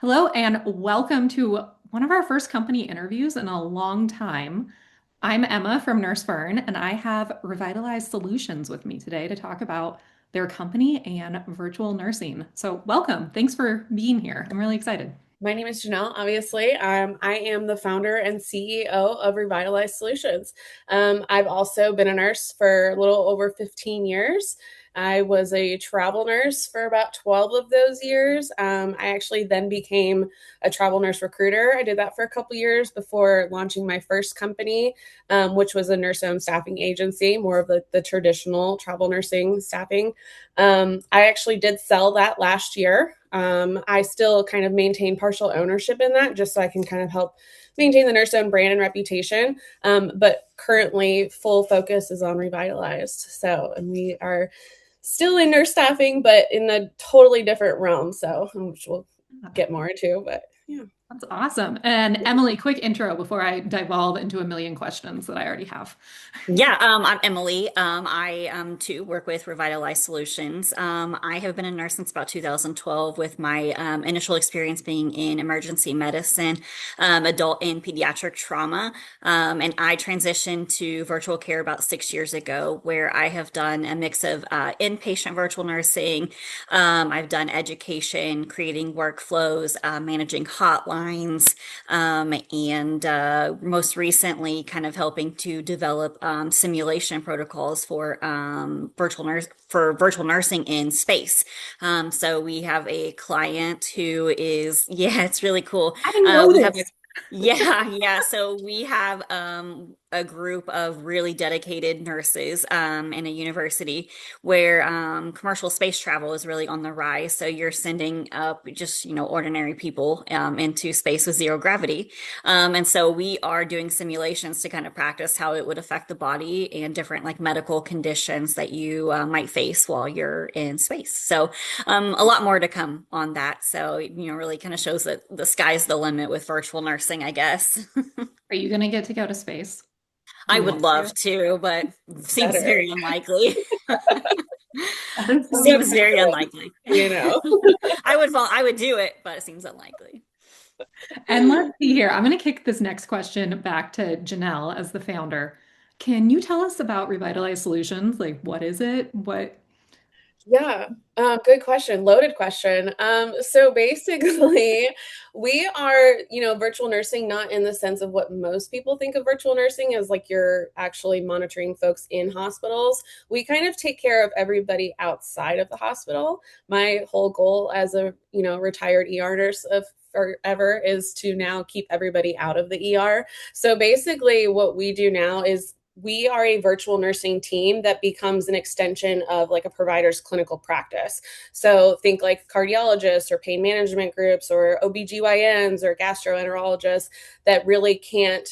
Hello, and welcome to one of our first company interviews in a long time. I'm Emma from Nurse Fern, and I have Revitalized Solutions with me today to talk about their company and virtual nursing. So, welcome. Thanks for being here. I'm really excited. My name is Janelle, obviously. I am the founder and CEO of Revitalized Solutions. I've also been a nurse for a little over 15 years. I was a travel nurse for about 12 of those years. I actually then became a travel nurse recruiter. I did that for a couple years before launching my first company, which was a nurse-owned staffing agency, more of the traditional travel nursing staffing. I actually did sell that last year. I still kind of maintain partial ownership in that just so I can kind of help maintain the nurse owned brand and reputation. But currently, full focus is on Revitalized. So, and we are still in nurse staffing, but in a totally different realm. So, which we'll get more into. But yeah. That's awesome. And Emily, quick intro before I devolve into a million questions that I already have. Yeah, I'm Emily. I too work with Revitalized Solutions. I have been a nurse since about 2012, with my initial experience being in emergency medicine, adult and pediatric trauma. And I transitioned to virtual care about 6 years ago, where I have done a mix of inpatient virtual nursing. I've done education, creating workflows, managing hotlines, and most recently, kind of helping to develop simulation protocols for virtual nursing in space. So we have a client who is, yeah, it's really cool. I didn't know We have a this. yeah, yeah. So we have a group of really dedicated nurses in a university where commercial space travel is really on the rise. So you're sending up just, ordinary people into space with zero gravity. And so we are doing simulations to kind of practice how it would affect the body and different like medical conditions that you might face while you're in space. So a lot more to come on that. So, really kind of shows that the sky's the limit with virtual nursing, I guess. Are you going to get to go to space? Do I you would want love to? to, but seems Better. very unlikely. That is so Seems That's very cool. unlikely. I would do it, but it seems unlikely. And let's see here. I'm going to kick this next question back to Janelle as the founder. Can you tell us about Revitalized Solutions? Like, what is it? What? Yeah, good question. Loaded question. So basically, we are, virtual nursing, not in the sense of what most people think of virtual nursing as like you're actually monitoring folks in hospitals. We kind of take care of everybody outside of the hospital. My whole goal as a, retired ER nurse of forever is to now keep everybody out of the ER. So basically, what we do now is we are a virtual nursing team that becomes an extension of like a provider's clinical practice. So think like cardiologists or pain management groups or OBGYNs or gastroenterologists that really can't,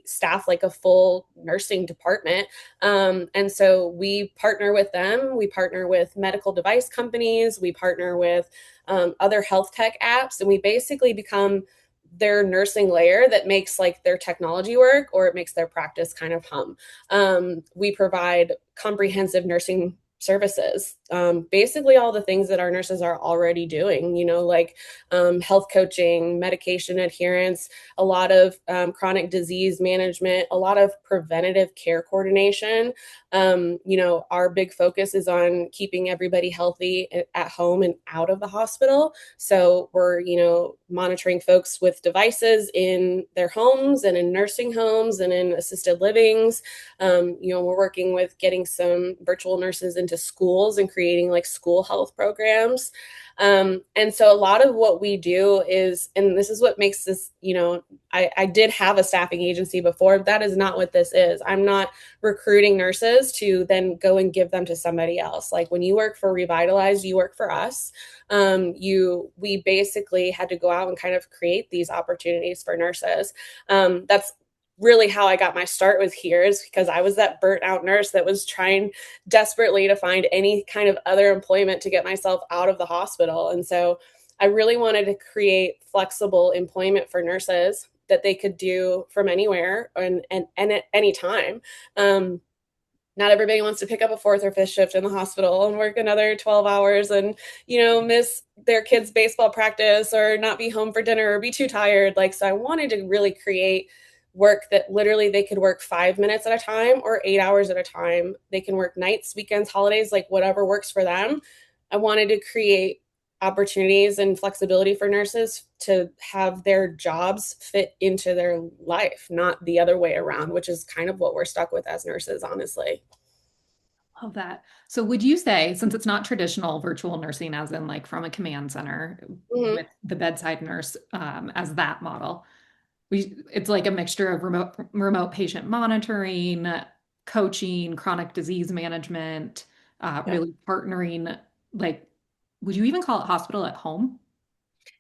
staff like a full nursing department. And so we partner with them. We partner with medical device companies. We partner with other health tech apps. And we basically become their nursing layer that makes like their technology work or it makes their practice kind of hum. We provide comprehensive nursing services, basically all the things that our nurses are already doing, like health coaching, medication adherence, a lot of chronic disease management, a lot of preventative care coordination. Our big focus is on keeping everybody healthy at home and out of the hospital. So we're, monitoring folks with devices in their homes and in nursing homes and in assisted livings. We're working with getting some virtual nurses into schools and creating like school health programs. And so a lot of what we do is, and this is what makes this, I did have a staffing agency before. That is not what this is. I'm not recruiting nurses to then go and give them to somebody else. Like when you work for Revitalize, you work for us. We basically had to go out and kind of create these opportunities for nurses. That's really how I got my start with here, is because I was that burnt out nurse that was trying desperately to find any kind of other employment to get myself out of the hospital. And so I really wanted to create flexible employment for nurses that they could do from anywhere and at any time. not everybody wants to pick up a fourth or fifth shift in the hospital and work another 12 hours and, miss their kids' baseball practice or not be home for dinner or be too tired. Like, so I wanted to really create work that literally they could work 5 minutes at a time or 8 hours at a time. They can work nights, weekends, holidays, like whatever works for them. I wanted to create opportunities and flexibility for nurses to have their jobs fit into their life, not the other way around, which is kind of what we're stuck with as nurses, honestly. Love that. So would you say, since it's not traditional virtual nursing, as in like from a command center Mm-hmm. with the bedside nurse as that model, it's like a mixture of remote patient monitoring, coaching, chronic disease management, Yeah. really partnering. Like, would you even call it hospital at home?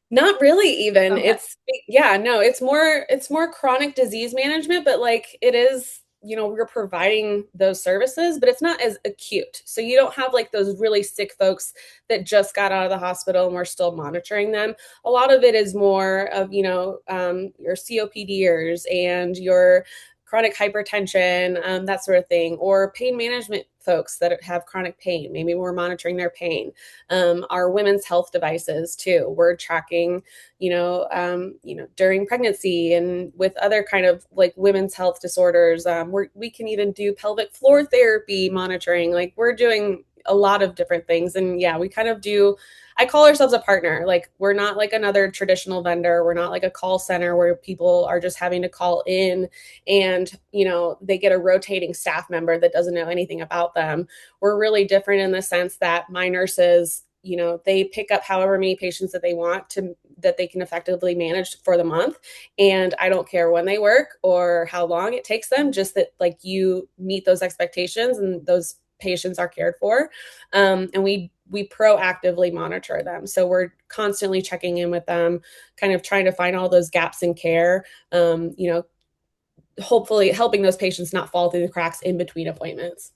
Not really even. Okay. It's yeah, no, it's more chronic disease management, but like it is, we're providing those services, but it's not as acute. So you don't have like those really sick folks that just got out of the hospital and we're still monitoring them. A lot of it is more of, your COPDers and your chronic hypertension, that sort of thing, or pain management folks that have chronic pain. Maybe we're monitoring their pain. Our women's health devices too. We're tracking, during pregnancy and with other kind of like women's health disorders. We can even do pelvic floor therapy monitoring. Like we're doing a lot of different things, and yeah, we kind of do. I call ourselves a partner. Like we're not like another traditional vendor. We're not like a call center where people are just having to call in and, they get a rotating staff member that doesn't know anything about them. We're really different in the sense that my nurses, they pick up however many patients that they want to that they can effectively manage for the month, and I don't care when they work or how long it takes them, just that like you meet those expectations and those patients are cared for. And we proactively monitor them, so we're constantly checking in with them, kind of trying to find all those gaps in care, hopefully helping those patients not fall through the cracks in between appointments.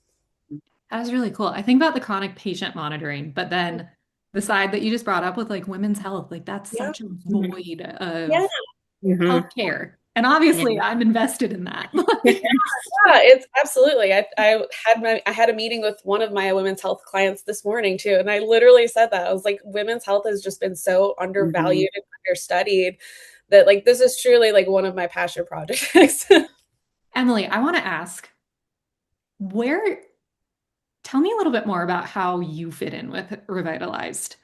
That was really cool. I think about the chronic patient monitoring, but then the side that you just brought up with like women's health, like that's Yeah. such a Mhm. void Yeah. of Mhm. healthcare. And Yeah. obviously I'm invested in that. Yeah, it's absolutely. I had a meeting with one of my women's health clients this morning too, and I literally said that. I was like, women's health has just been so Mhm. undervalued and understudied that like this is truly like one of my passion projects. Emily, I want to ask, where, tell me a little bit more about how you fit in with Revitalized,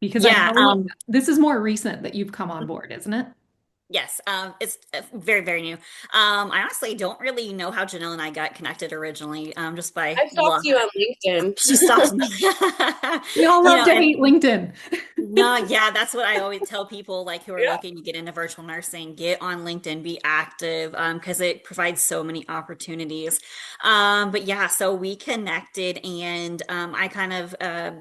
because I Yeah, know this is more recent that you've come on board, isn't it? yes, it's very, very new. I honestly don't really know how Janelle and I got connected originally, just by I've stalked luck. you on LinkedIn. She stalked me. We all love to And hate LinkedIn. no, yeah, that's what I always tell people like who are Yeah. looking to get into virtual nursing, get on LinkedIn, be active, because it provides so many opportunities. But yeah, so we connected and I kind of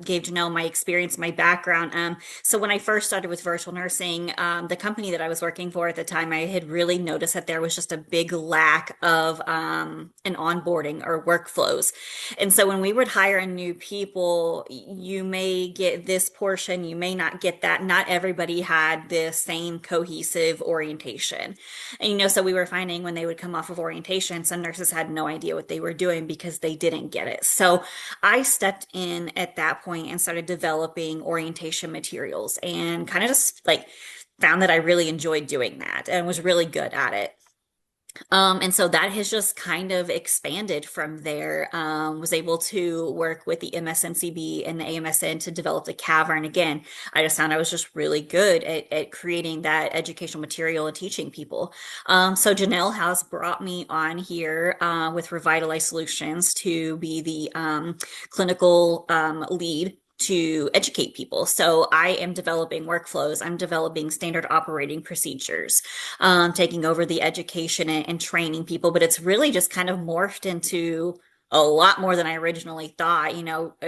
gave Janelle my experience, my background. So when I first started with virtual nursing, the company that I was working for at the time, I had really noticed that there was just a big lack of an onboarding or workflows. And so when we would hire new people, you may get this portion, you may not get that. Not everybody had the same cohesive orientation. And, so we were finding when they would come off of orientation, some nurses had no idea what they were doing because they didn't get it. So I stepped in at that point and started developing orientation materials and kind of just like found that I really enjoyed doing that and was really good at it. And so that has just kind of expanded from there. Was able to work with the MSNCB and the AMSN to develop the cavern. Again, I just found I was just really good at creating that educational material and teaching people. So Janelle has brought me on here with Revitalized Solutions to be the clinical lead to educate people. So I am developing workflows. I'm developing standard operating procedures, taking over the education and training people. But it's really just kind of morphed into a lot more than I originally thought.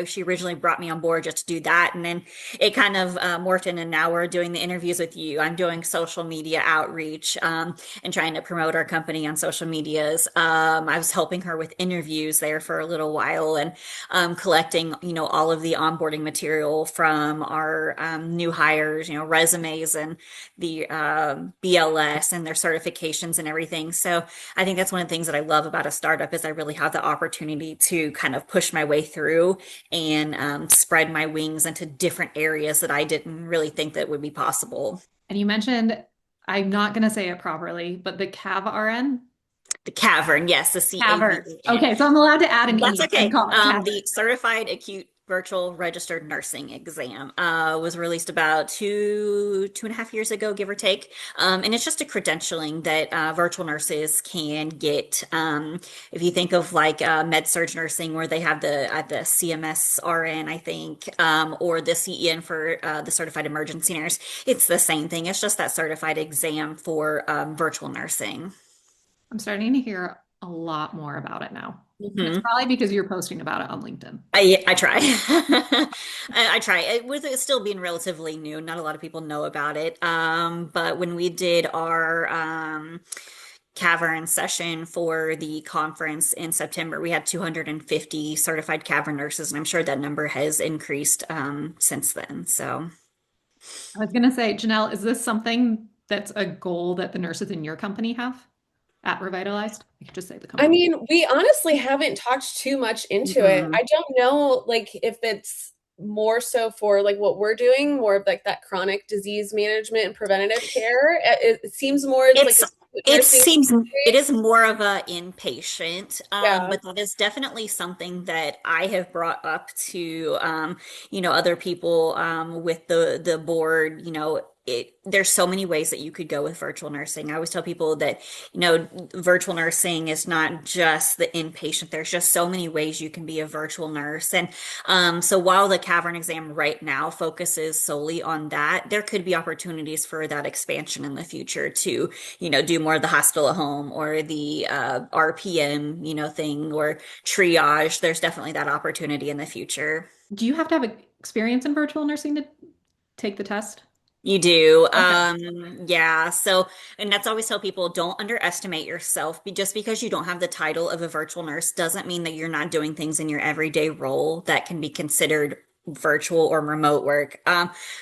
She originally brought me on board just to do that. And then it kind of morphed in, and now we're doing the interviews with you. I'm doing social media outreach and trying to promote our company on social medias. I was helping her with interviews there for a little while and collecting, all of the onboarding material from our new hires, resumes and the BLS and their certifications and everything. So I think that's one of the things that I love about a startup is I really have the opportunity opportunity to kind of push my way through and spread my wings into different areas that I didn't really think that would be possible. And you mentioned, I'm not going to say it properly, but the CAV-RN? The cavern, yes, the Cavern. CAVEN. Okay, so I'm allowed to add an That's E and okay. call it Cavern. The Certified Acute Virtual Registered Nursing exam was released about 2.5 years ago, give or take. And it's just a credentialing that virtual nurses can get. If you think of like med surg nursing, where they have the CMS RN, I think, or the CEN for the Certified Emergency Nurse, it's the same thing. It's just that certified exam for virtual nursing. I'm starting to hear a lot more about it now. And it's Mhm. probably because you're posting about it on LinkedIn. I try. I try. With it still being relatively new, not a lot of people know about it. But when we did our cavern session for the conference in September, we had 250 certified cavern nurses, and I'm sure that number has increased since then. So. I was going to say, Janelle, is this something that's a goal that the nurses in your company have at Revitalized? I could just say the I company. mean, we honestly haven't talked too much into it. Mhm. I don't know, like, if it's more so for like what we're doing, more of like that chronic disease management and preventative care. It seems more as like It's a it nursing seems it is experience. more of a inpatient, Yeah. but that is definitely something that I have brought up to other people with the board. There's so many ways that you could go with virtual nursing. I always tell people that, virtual nursing is not just the inpatient. There's just so many ways you can be a virtual nurse. And so while the cavern exam right now focuses solely on that, there could be opportunities for that expansion in the future to, do more of the hospital at home or the RPM, thing or triage. There's definitely that opportunity in the future. Do you have to have experience in virtual nursing to take the test? You do. Okay. Yeah. So, and that's always tell people don't underestimate yourself. Just because you don't have the title of a virtual nurse doesn't mean that you're not doing things in your everyday role that can be considered virtual or remote work.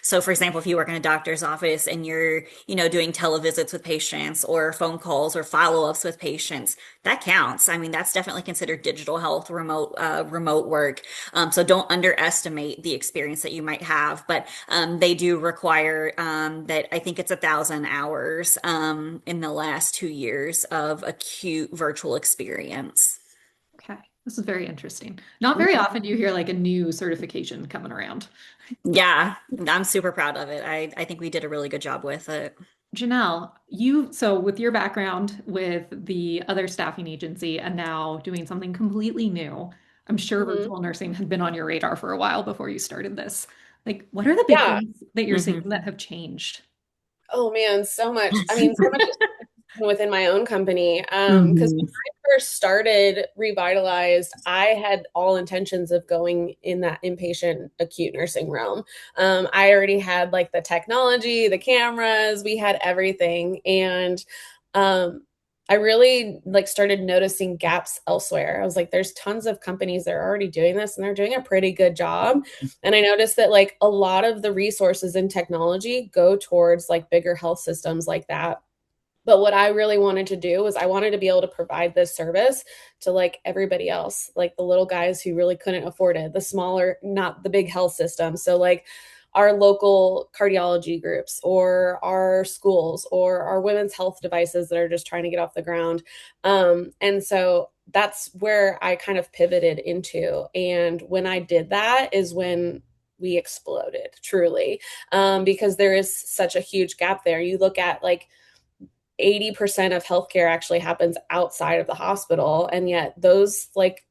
So for example, if you work in a doctor's office and you're, doing televisits with patients or phone calls or follow-ups with patients, that counts. I mean, that's definitely considered digital health, remote work. So don't underestimate the experience that you might have, but they do require that I think it's 1,000 hours in the last 2 years of acute virtual experience. Okay. This is very interesting. Not very Mhm. often do you hear like a new certification coming around. Yeah, I'm super proud of it. I think we did a really good job with it. Janelle, so with your background with the other staffing agency and now doing something completely new, I'm sure Hmm. virtual nursing had been on your radar for a while before you started this. Like, what are the big Yeah. things that you're seeing Hmm. that have changed? Oh man, so much. I mean, so much is within my own company. Because Hmm. when I first started Revitalized, I had all intentions of going in that inpatient acute nursing realm. I already had like the technology, the cameras, we had everything. And um, I really like started noticing gaps elsewhere. I was like, there's tons of companies that are already doing this and they're doing a pretty good job. And I noticed that like a lot of the resources and technology go towards like bigger health systems like that. But what I really wanted to do was I wanted to be able to provide this service to like everybody else, like the little guys who really couldn't afford it, the smaller, not the big health system. So like our local cardiology groups or our schools or our women's health devices that are just trying to get off the ground. And so that's where I kind of pivoted into. And when I did that is when we exploded truly, because there is such a huge gap there. You look at like 80% of healthcare actually happens outside of the hospital. And yet those like,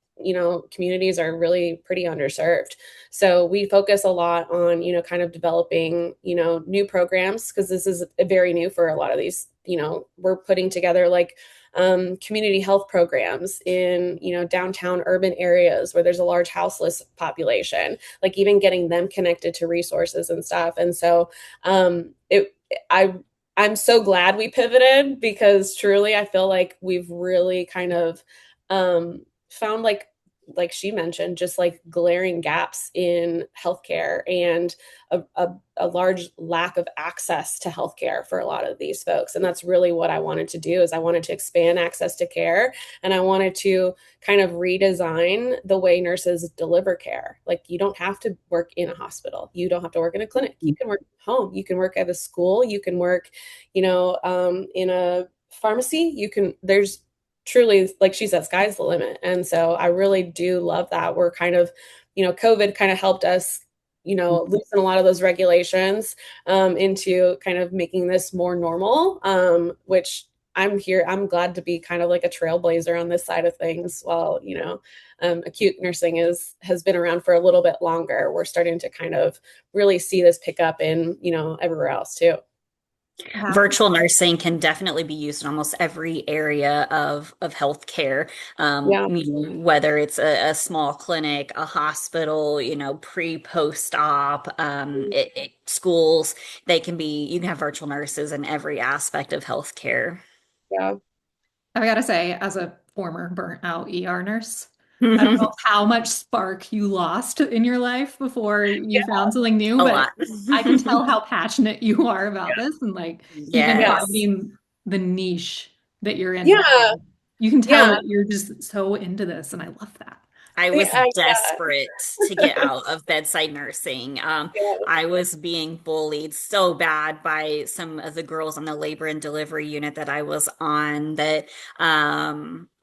communities are really pretty underserved. So we focus a lot on, kind of developing, new programs because this is very new for a lot of these, we're putting together like community health programs in, downtown urban areas where there's a large houseless population, like even getting them connected to resources and stuff. And so I I'm so glad we pivoted because truly I feel like we've really kind of found like like she mentioned, just like glaring gaps in healthcare and a large lack of access to healthcare for a lot of these folks. And that's really what I wanted to do is I wanted to expand access to care, and I wanted to kind of redesign the way nurses deliver care. Like you don't have to work in a hospital. You don't have to work in a clinic. You can work at home. You can work at a school. You can work, in a pharmacy. There's truly, like she said, sky's the limit. And so I really do love that. We're kind of, COVID kind of helped us, loosen a lot of those regulations into kind of making this more normal, which I'm glad to be kind of like a trailblazer on this side of things. While, acute nursing has been around for a little bit longer. We're starting to kind of really see this pick up in, everywhere else too. Virtual nursing can definitely be used in almost every area of healthcare, Yeah. whether it's a small clinic, a hospital, post-op, schools. You can have virtual nurses in every aspect of healthcare. Yeah. I've got to say, as a former burnt out ER nurse, I don't know how much spark you lost in your life before you found something new, A but lot. I can tell how passionate you are about this and like even Yeah. Yes. finding the niche that you're in now. Yeah. You can Yeah. tell that you're just so into this, and I love that. I was Yeah. desperate to get out of bedside nursing. Yeah. I was being bullied so bad by some of the girls on the labor and delivery unit that I was on that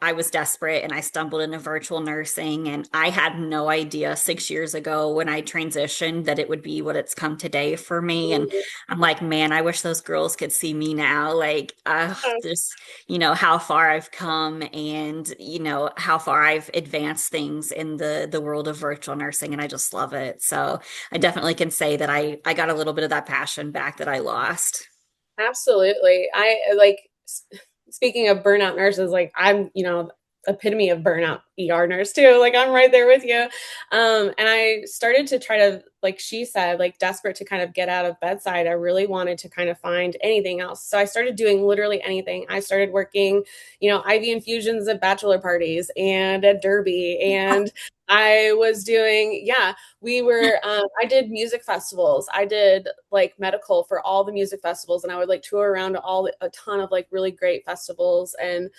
I was desperate and I stumbled into virtual nursing. And I had no idea 6 years ago when I transitioned that it would be what it's come today for me. And I'm like, man, I wish those girls could see me now. Like, just how far I've come and how far I've advanced things in the world of virtual nursing, and I just love it. So I definitely can say that I got a little bit of that passion back that I lost. Absolutely. I like speaking of burnout nurses, like I'm, epitome of burnout ER nurse too. Like I'm right there with you. And I started to try to, like she said, like desperate to kind of get out of bedside. I really wanted to kind of find anything else. So I started doing literally anything. I started working, IV infusions at bachelor parties and at Derby. And I was doing, yeah, I did music festivals. I did like medical for all the music festivals, and I would like tour around to a ton of like really great festivals. And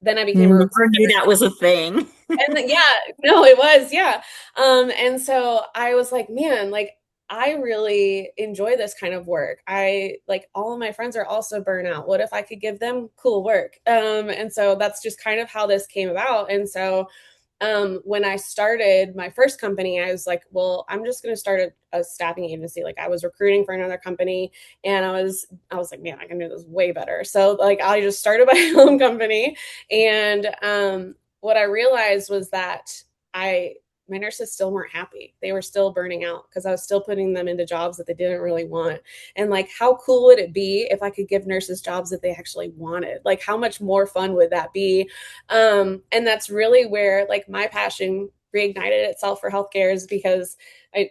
then I became a Never knew recruiter. that was a thing. And yeah, no, it was, yeah. And so I was like, man, like I really enjoy this kind of work. I like all of my friends are also burnout. What if I could give them cool work? And so that's just kind of how this came about. And so when I started my first company, I was like, well, I'm just going to start a staffing agency. Like I was recruiting for another company, and I was like, man, I can do this way better. So like I just started my own company. And what I realized was that I my nurses still weren't happy. They were still burning out because I was still putting them into jobs that they didn't really want. And like, how cool would it be if I could give nurses jobs that they actually wanted? Like, how much more fun would that be? And that's really where like my passion reignited itself for healthcare, is because I,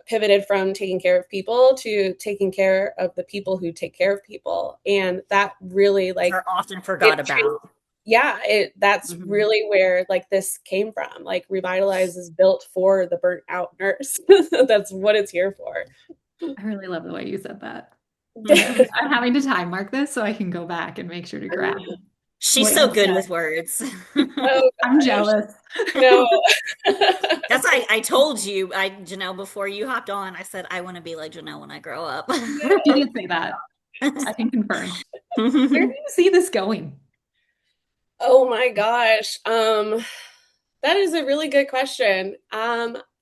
pivoted from taking care of people to taking care of the people who take care of people. And that really like Are often forgot it about. yeah, that's Mhm. really where like this came from. Like Revitalize is built for the burnt out nurse. That's what it's here for. I really love the way you said that. I'm having to time mark this so I can go back and make sure to grab She's what you so good said. with words. Oh I'm gosh. jealous. No. That's I told you, Janelle, before you hopped on, I said I want to be like Janelle when I grow up. You did say that. I can confirm. Where do you see this going? Oh my gosh. That is a really good question.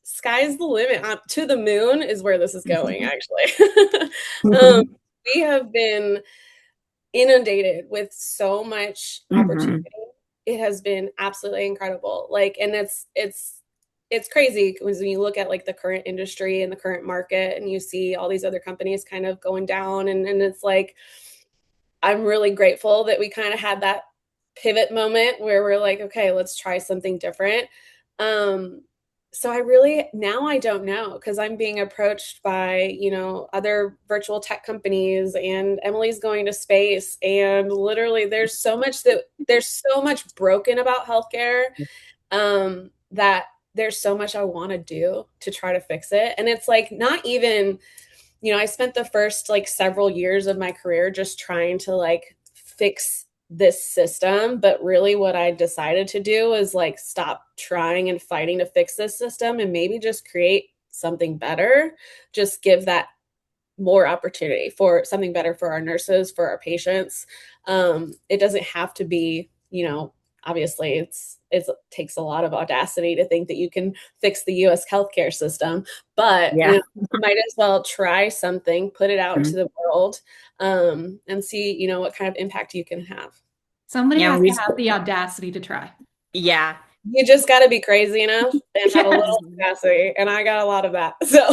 Sky's the limit. To the moon is where this is going, actually. um, we have been inundated with so much opportunity. Mhm. It has been absolutely incredible. Like, and it's crazy when you look at like the current industry and the current market, and you see all these other companies kind of going down, and it's like I'm really grateful that we kind of had that pivot moment where we're like, okay, let's try something different. Um, so I don't know, because I'm being approached by, other virtual tech companies, and Emily's going to space. And literally there's so much broken about healthcare. that there's so much I want to do to try to fix it. And it's like, not even, I spent the first like several years of my career just trying to like fix this system. But really, what I decided to do is like stop trying and fighting to fix this system and maybe just create something better, just give that more opportunity for something better for our nurses, for our patients. It doesn't have to be, obviously it takes a lot of audacity to think that you can fix the US healthcare system, but Yeah. you might as well try something, put it out into Mhm. the world, and see, what kind of impact you can have. Somebody Yeah. has to have the audacity to try. Yeah. You just got to be crazy enough and have a Yes. little audacity, and I got a lot of that. So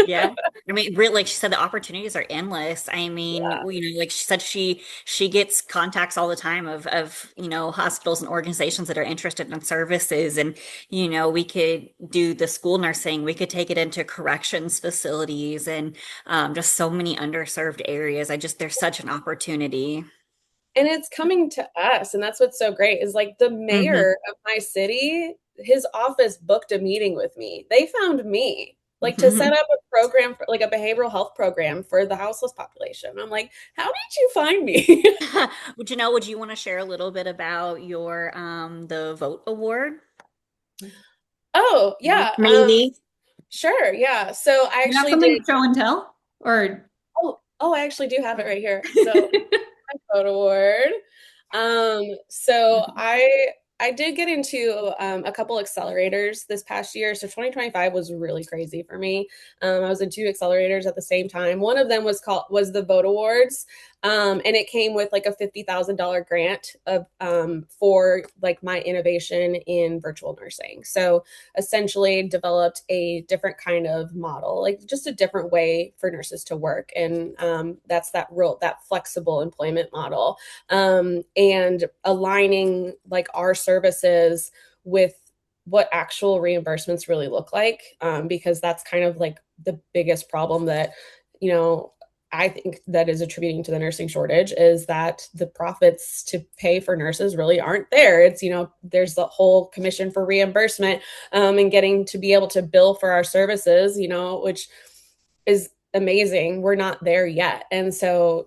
Yeah. I mean, really, like she said, the opportunities are endless. I mean, yeah. like she said, she gets contacts all the time of hospitals and organizations that are interested in services, and we could do the school nursing, we could take it into corrections facilities, and just so many underserved areas. There's such an opportunity. And it's coming to us, and that's what's so great is like the Hmm. mayor of my city, his office booked a meeting with me. They found me like to set up a program for like a behavioral health program for the houseless population. I'm like, how did you find me? Would you want to share a little bit about your the vote award? Oh yeah, Maybe. sure, yeah. So I You have actually something did. to show and tell? Or Oh, I actually do have it right here. So photo award. So I did get into a couple accelerators this past year. So 2025 was really crazy for me. I was in two accelerators at the same time. One of them was the Vote Awards, and it came with like a $50,000 grant of for like my innovation in virtual nursing. So essentially developed a different kind of model, like just a different way for nurses to work, and that's that flexible employment model, and aligning like our services with what actual reimbursements really look like, because that's kind of like the biggest problem that you know I think that is attributing to the nursing shortage is that the profits to pay for nurses really aren't there. It's, there's the whole commission for reimbursement, and getting to be able to bill for our services, which is amazing. We're not there yet. And so,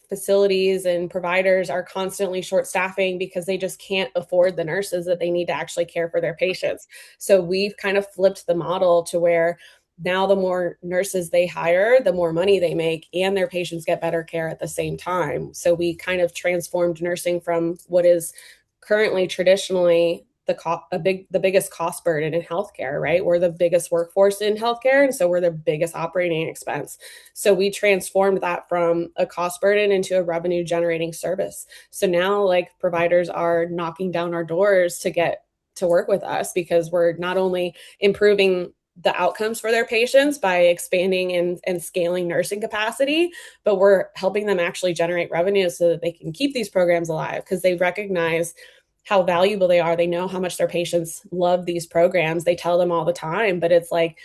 facilities and providers are constantly short staffing because they just can't afford the nurses that they need to actually care for their patients. So we've kind of flipped the model to where now the more nurses they hire, the more money they make, and their patients get better care at the same time. So we kind of transformed nursing from what is currently traditionally the biggest cost burden in healthcare, right? We're the biggest workforce in healthcare, and so we're the biggest operating expense. So we transformed that from a cost burden into a revenue generating service. So now like providers are knocking down our doors to get to work with us because we're not only improving the outcomes for their patients by expanding and scaling nursing capacity, but we're helping them actually generate revenue so that they can keep these programs alive because they recognize how valuable they are. They know how much their patients love these programs. They tell them all the time, but it's like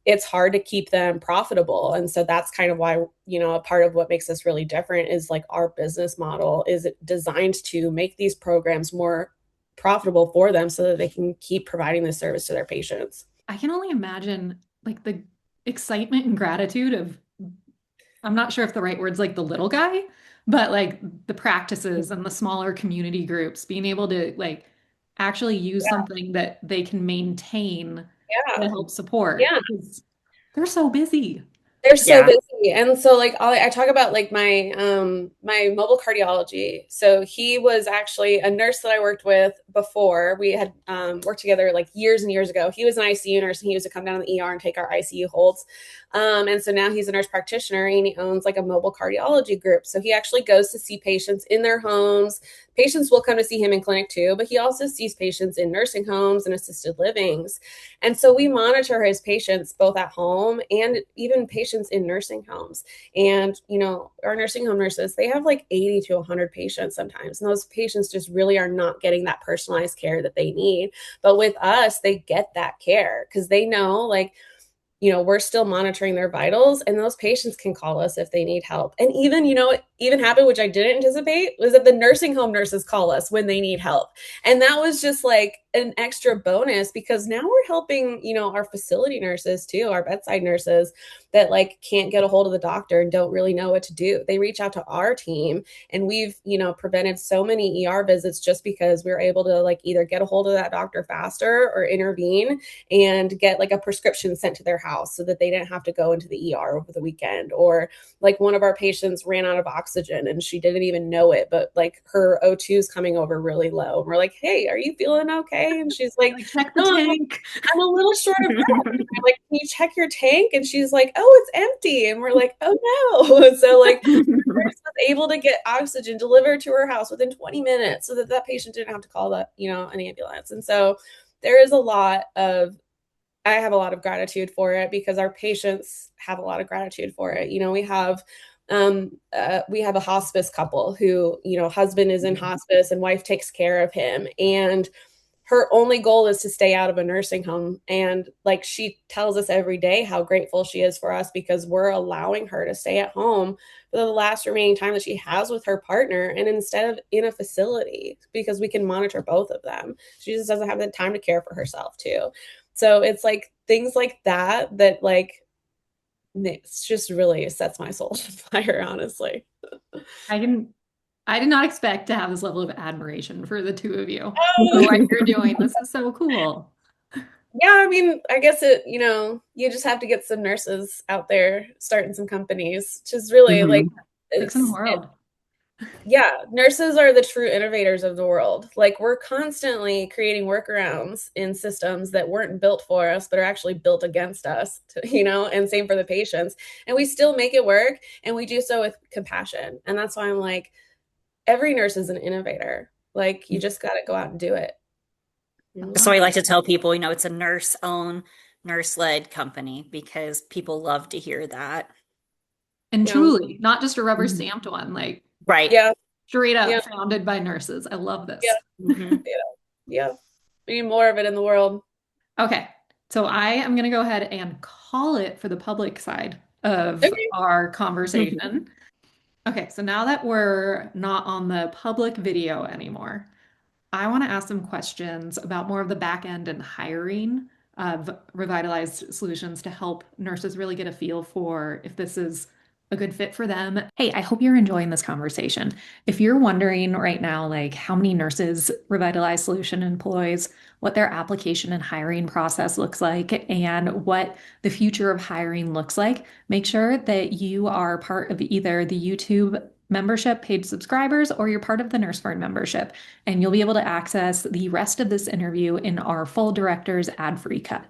it's hard to keep them profitable. And so that's kind of why, a part of what makes us really different is like our business model is designed to make these programs more profitable for them so that they can keep providing this service to their patients. I can only imagine like the excitement and gratitude of, I'm not sure if the right word's like the little guy, but like the practices and the smaller community groups being able to like actually use Yeah. something that they can maintain to Yeah. help support Yeah. because they're so busy. They're so Yeah. busy. And so like I talk about like my mobile cardiology. So he was actually a nurse that I worked with before. We had worked together like years and years ago. He was an ICU nurse and he used to come down to the ER and take our ICU holds. And so now he's a nurse practitioner and he owns like a mobile cardiology group. So he actually goes to see patients in their homes. Patients will come to see him in clinic too, but he also sees patients in nursing homes and assisted livings. And so we monitor his patients both at home and even patients in nursing homes. And, our nursing home nurses, they have like 80 to 100 patients sometimes. And those patients just really are not getting that personalized care that they need. But with us, they get that care because they know like, we're still monitoring their vitals, and those patients can call us if they need help. And even, what even happened, which I didn't anticipate, was that the nursing home nurses call us when they need help. And that was just like an extra bonus, because now we're helping, our facility nurses too, our bedside nurses that like can't get a hold of the doctor and don't really know what to do. They reach out to our team, and we've, prevented so many ER visits just because we were able to like either get a hold of that doctor faster or intervene and get like a prescription sent to their house so that they didn't have to go into the ER over the weekend. Or like one of our patients ran out of oxygen and she didn't even know it, but like her O2 is coming over really low. And we're like, hey, are you feeling okay? And she's like, check the no, tank. I'm a little short of breath. And we're like, can you check your tank? And she's like, oh, it's empty. And we're like, oh no. So like nurse was able to get oxygen delivered to her house within 20 minutes so that that patient didn't have to call an ambulance. And so there is I have a lot of gratitude for it, because our patients have a lot of gratitude for it. We have a hospice couple who, husband is in hospice and wife takes care of him. And her only goal is to stay out of a nursing home. And like, she tells us every day how grateful she is for us, because we're allowing her to stay at home for the last remaining time that she has with her partner, and instead of in a facility, because we can monitor both of them. She just doesn't have the time to care for herself too. So it's like things like that like, it's just really sets my soul on fire, honestly. I did not expect to have this level of admiration for the two of you for Oh, what you're doing. This is so cool. yeah, I mean, I guess you just have to get some nurses out there starting some companies, which is really like, Fixing the world. yeah, nurses are the true innovators of the world. Like, we're constantly creating workarounds in systems that weren't built for us, but are actually built against us, and same for the patients. And we still make it work, and we do so with compassion. And that's why I'm like, every nurse is an innovator. Like, you just got to go out and do it. I So love I like it. to tell people, it's a nurse-owned, nurse-led company because people love to hear that. And Yeah. truly, not just a rubber stamped one, like Right. Yeah. straight Yeah. up founded by nurses. I love Yeah. this. Hmm. Yeah. Yeah. We need more of it in the world. Okay, so I am going to go ahead and call it for the public side of Okay. our conversation. Okay, so now that we're not on the public video anymore, I want to ask some questions about more of the back end and hiring of revitalized solutions to help nurses really get a feel for if this is a good fit for them. Hey, I hope you're enjoying this conversation. If you're wondering right now, like how many nurses Revitalized Solution employs, what their application and hiring process looks like, and what the future of hiring looks like, make sure that you are part of either the YouTube membership paid subscribers or you're part of the Nurse Fern membership, and you'll be able to access the rest of this interview in our full director's ad-free cut.